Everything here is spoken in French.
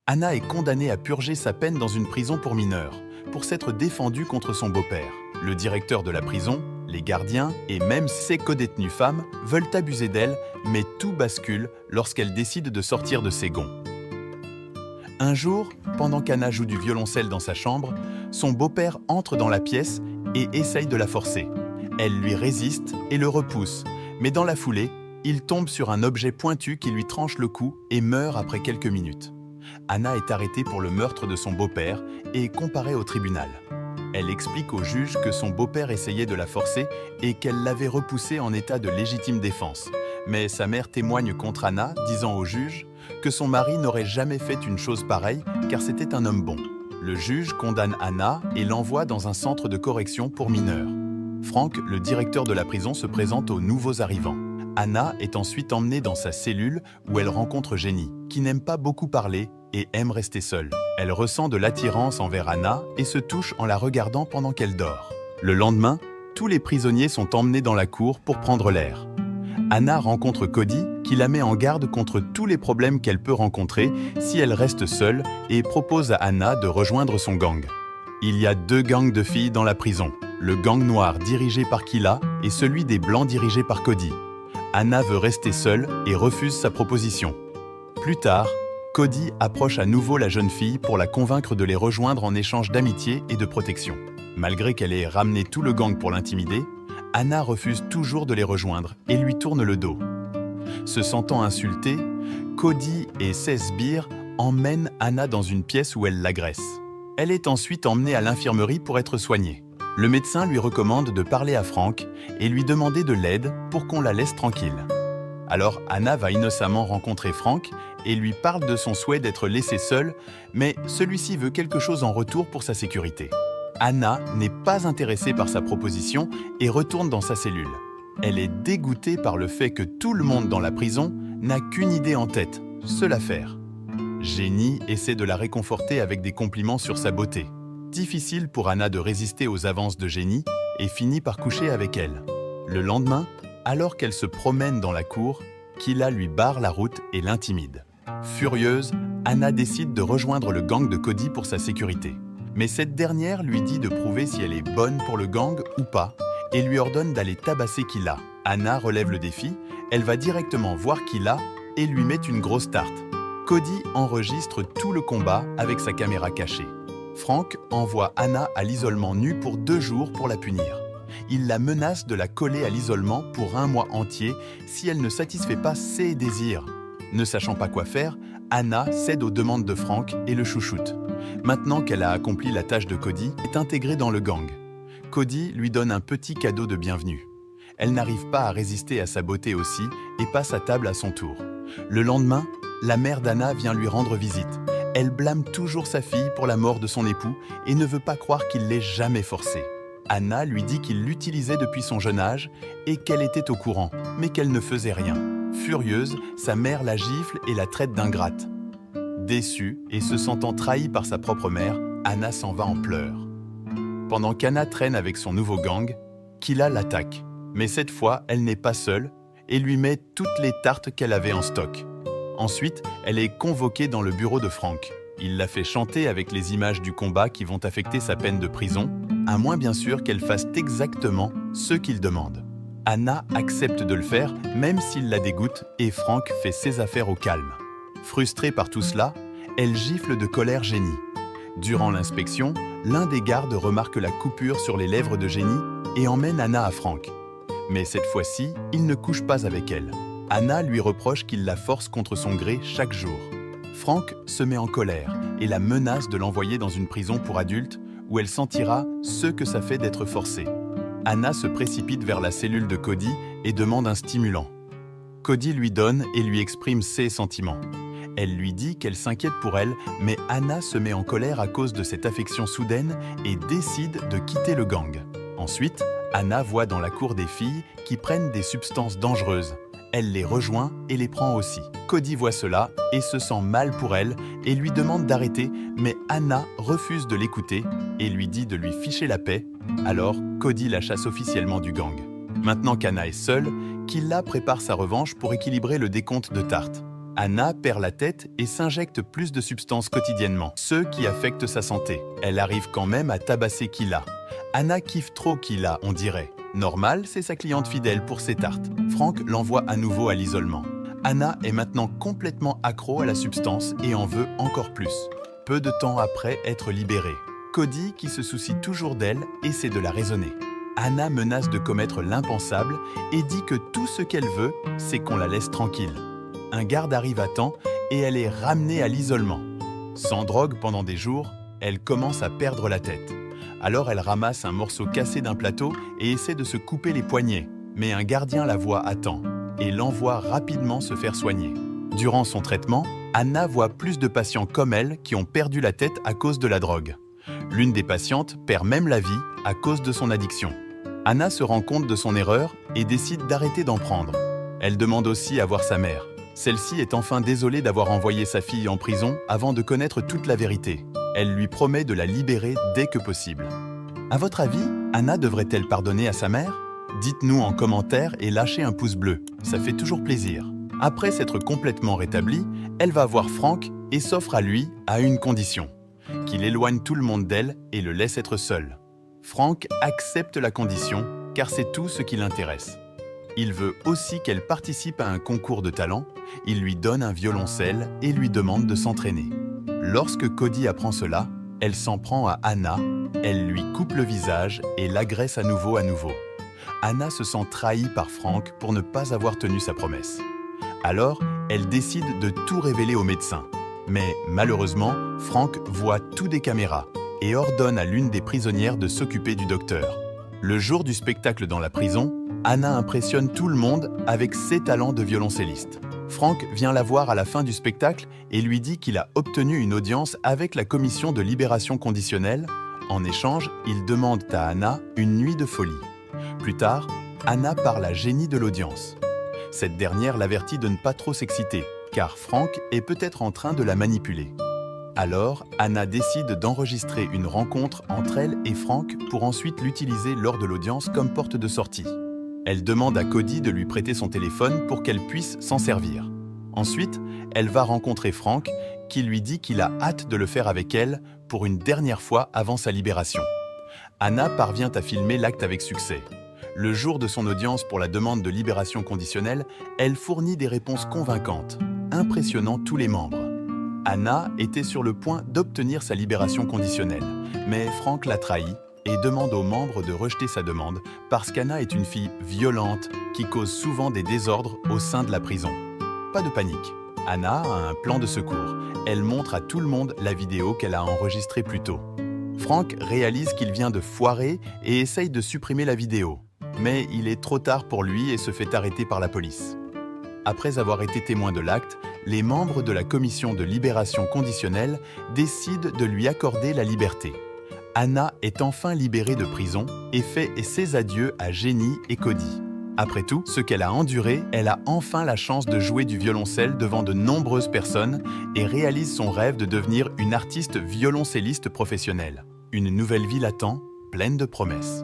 Anna est condamnée à purger sa peine dans une prison pour mineurs, pour s'être défendue contre son beau-père. Le directeur de la prison, les gardiens et même ses codétenues femmes veulent abuser d'elle, mais tout bascule lorsqu'elle décide de sortir de ses gonds. Un jour, pendant qu'Anna joue du violoncelle dans sa chambre, son beau-père entre dans la pièce et essaye de la forcer. Elle lui résiste et le repousse, mais dans la foulée, il tombe sur un objet pointu qui lui tranche le cou et meurt après quelques minutes. Anna est arrêtée pour le meurtre de son beau-père et comparée au tribunal. Elle explique au juge que son beau-père essayait de la forcer et qu'elle l'avait repoussé en état de légitime défense. Mais sa mère témoigne contre Anna, disant au juge que son mari n'aurait jamais fait une chose pareille car c'était un homme bon. Le juge condamne Anna et l'envoie dans un centre de correction pour mineurs. Frank, le directeur de la prison, se présente aux nouveaux arrivants. Anna est ensuite emmenée dans sa cellule où elle rencontre Jenny, qui n'aime pas beaucoup parler et aime rester seule. Elle ressent de l'attirance envers Anna et se touche en la regardant pendant qu'elle dort. Le lendemain, tous les prisonniers sont emmenés dans la cour pour prendre l'air. Anna rencontre Cody qui la met en garde contre tous les problèmes qu'elle peut rencontrer si elle reste seule et propose à Anna de rejoindre son gang. Il y a 2 gangs de filles dans la prison, le gang noir dirigé par Kila et celui des blancs dirigé par Cody. Anna veut rester seule et refuse sa proposition. Plus tard, Cody approche à nouveau la jeune fille pour la convaincre de les rejoindre en échange d'amitié et de protection. Malgré qu'elle ait ramené tout le gang pour l'intimider, Anna refuse toujours de les rejoindre et lui tourne le dos. Se sentant insultée, Cody et Sesbir emmènent Anna dans une pièce où elle l'agresse. Elle est ensuite emmenée à l'infirmerie pour être soignée. Le médecin lui recommande de parler à Frank et lui demander de l'aide pour qu'on la laisse tranquille. Alors Anna va innocemment rencontrer Frank et lui parle de son souhait d'être laissée seule, mais celui-ci veut quelque chose en retour pour sa sécurité. Anna n'est pas intéressée par sa proposition et retourne dans sa cellule. Elle est dégoûtée par le fait que tout le monde dans la prison n'a qu'une idée en tête, se la faire. Jenny essaie de la réconforter avec des compliments sur sa beauté. Difficile pour Anna de résister aux avances de Jenny et finit par coucher avec elle. Le lendemain, alors qu'elle se promène dans la cour, Kila lui barre la route et l'intimide. Furieuse, Anna décide de rejoindre le gang de Cody pour sa sécurité. Mais cette dernière lui dit de prouver si elle est bonne pour le gang ou pas et lui ordonne d'aller tabasser Kila. Anna relève le défi, elle va directement voir Kila et lui met une grosse tarte. Cody enregistre tout le combat avec sa caméra cachée. Frank envoie Anna à l'isolement nu pour 2 jours pour la punir. Il la menace de la coller à l'isolement pour 1 mois entier si elle ne satisfait pas ses désirs. Ne sachant pas quoi faire, Anna cède aux demandes de Frank et le chouchoute. Maintenant qu'elle a accompli la tâche de Cody, elle est intégrée dans le gang. Cody lui donne un petit cadeau de bienvenue. Elle n'arrive pas à résister à sa beauté aussi et passe à table à son tour. Le lendemain, la mère d'Anna vient lui rendre visite. Elle blâme toujours sa fille pour la mort de son époux et ne veut pas croire qu'il l'ait jamais forcée. Anna lui dit qu'il l'utilisait depuis son jeune âge et qu'elle était au courant, mais qu'elle ne faisait rien. Furieuse, sa mère la gifle et la traite d'ingrate. Déçue et se sentant trahie par sa propre mère, Anna s'en va en pleurs. Pendant qu'Anna traîne avec son nouveau gang, Kila l'attaque. Mais cette fois, elle n'est pas seule et lui met toutes les tartes qu'elle avait en stock. Ensuite, elle est convoquée dans le bureau de Frank. Il la fait chanter avec les images du combat qui vont affecter sa peine de prison, à moins bien sûr qu'elle fasse exactement ce qu'il demande. Anna accepte de le faire, même s'il la dégoûte, et Frank fait ses affaires au calme. Frustrée par tout cela, elle gifle de colère Jenny. Durant l'inspection, l'un des gardes remarque la coupure sur les lèvres de Jenny et emmène Anna à Frank. Mais cette fois-ci, il ne couche pas avec elle. Anna lui reproche qu'il la force contre son gré chaque jour. Frank se met en colère et la menace de l'envoyer dans une prison pour adultes où elle sentira ce que ça fait d'être forcée. Anna se précipite vers la cellule de Cody et demande un stimulant. Cody lui donne et lui exprime ses sentiments. Elle lui dit qu'elle s'inquiète pour elle, mais Anna se met en colère à cause de cette affection soudaine et décide de quitter le gang. Ensuite, Anna voit dans la cour des filles qui prennent des substances dangereuses. Elle les rejoint et les prend aussi. Cody voit cela et se sent mal pour elle et lui demande d'arrêter, mais Anna refuse de l'écouter et lui dit de lui ficher la paix. Alors, Cody la chasse officiellement du gang. Maintenant qu'Anna est seule, Kila prépare sa revanche pour équilibrer le décompte de tartes. Anna perd la tête et s'injecte plus de substances quotidiennement, ce qui affecte sa santé. Elle arrive quand même à tabasser Kila. Anna kiffe trop Kila, on dirait. Normal, c'est sa cliente fidèle pour ses tartes. Frank l'envoie à nouveau à l'isolement. Anna est maintenant complètement accro à la substance et en veut encore plus. Peu de temps après être libérée, Cody, qui se soucie toujours d'elle, essaie de la raisonner. Anna menace de commettre l'impensable et dit que tout ce qu'elle veut, c'est qu'on la laisse tranquille. Un garde arrive à temps et elle est ramenée à l'isolement. Sans drogue pendant des jours, elle commence à perdre la tête. Alors elle ramasse un morceau cassé d'un plateau et essaie de se couper les poignets. Mais un gardien la voit à temps et l'envoie rapidement se faire soigner. Durant son traitement, Anna voit plus de patients comme elle qui ont perdu la tête à cause de la drogue. L'une des patientes perd même la vie à cause de son addiction. Anna se rend compte de son erreur et décide d'arrêter d'en prendre. Elle demande aussi à voir sa mère. Celle-ci est enfin désolée d'avoir envoyé sa fille en prison avant de connaître toute la vérité. Elle lui promet de la libérer dès que possible. À votre avis, Anna devrait-elle pardonner à sa mère? Dites-nous en commentaire et lâchez un pouce bleu, ça fait toujours plaisir. Après s'être complètement rétablie, elle va voir Frank et s'offre à lui à une condition, qu'il éloigne tout le monde d'elle et le laisse être seul. Frank accepte la condition car c'est tout ce qui l'intéresse. Il veut aussi qu'elle participe à un concours de talent, il lui donne un violoncelle et lui demande de s'entraîner. Lorsque Cody apprend cela, elle s'en prend à Anna, elle lui coupe le visage et l'agresse à nouveau. Anna se sent trahie par Frank pour ne pas avoir tenu sa promesse. Alors, elle décide de tout révéler au médecin. Mais malheureusement, Frank voit tout des caméras et ordonne à l'une des prisonnières de s'occuper du docteur. Le jour du spectacle dans la prison, Anna impressionne tout le monde avec ses talents de violoncelliste. Frank vient la voir à la fin du spectacle et lui dit qu'il a obtenu une audience avec la commission de libération conditionnelle. En échange, il demande à Anna une nuit de folie. Plus tard, Anna parle à Jenny de l'audience. Cette dernière l'avertit de ne pas trop s'exciter, car Frank est peut-être en train de la manipuler. Alors, Anna décide d'enregistrer une rencontre entre elle et Frank pour ensuite l'utiliser lors de l'audience comme porte de sortie. Elle demande à Cody de lui prêter son téléphone pour qu'elle puisse s'en servir. Ensuite, elle va rencontrer Frank, qui lui dit qu'il a hâte de le faire avec elle pour une dernière fois avant sa libération. Anna parvient à filmer l'acte avec succès. Le jour de son audience pour la demande de libération conditionnelle, elle fournit des réponses convaincantes, impressionnant tous les membres. Anna était sur le point d'obtenir sa libération conditionnelle, mais Frank l'a trahie et demande aux membres de rejeter sa demande parce qu'Anna est une fille violente qui cause souvent des désordres au sein de la prison. Pas de panique. Anna a un plan de secours. Elle montre à tout le monde la vidéo qu'elle a enregistrée plus tôt. Frank réalise qu'il vient de foirer et essaye de supprimer la vidéo. Mais il est trop tard pour lui et se fait arrêter par la police. Après avoir été témoin de l'acte, les membres de la commission de libération conditionnelle décident de lui accorder la liberté. Anna est enfin libérée de prison et fait ses adieux à Jenny et Cody. Après tout ce qu'elle a enduré, elle a enfin la chance de jouer du violoncelle devant de nombreuses personnes et réalise son rêve de devenir une artiste violoncelliste professionnelle. Une nouvelle vie l'attend, pleine de promesses.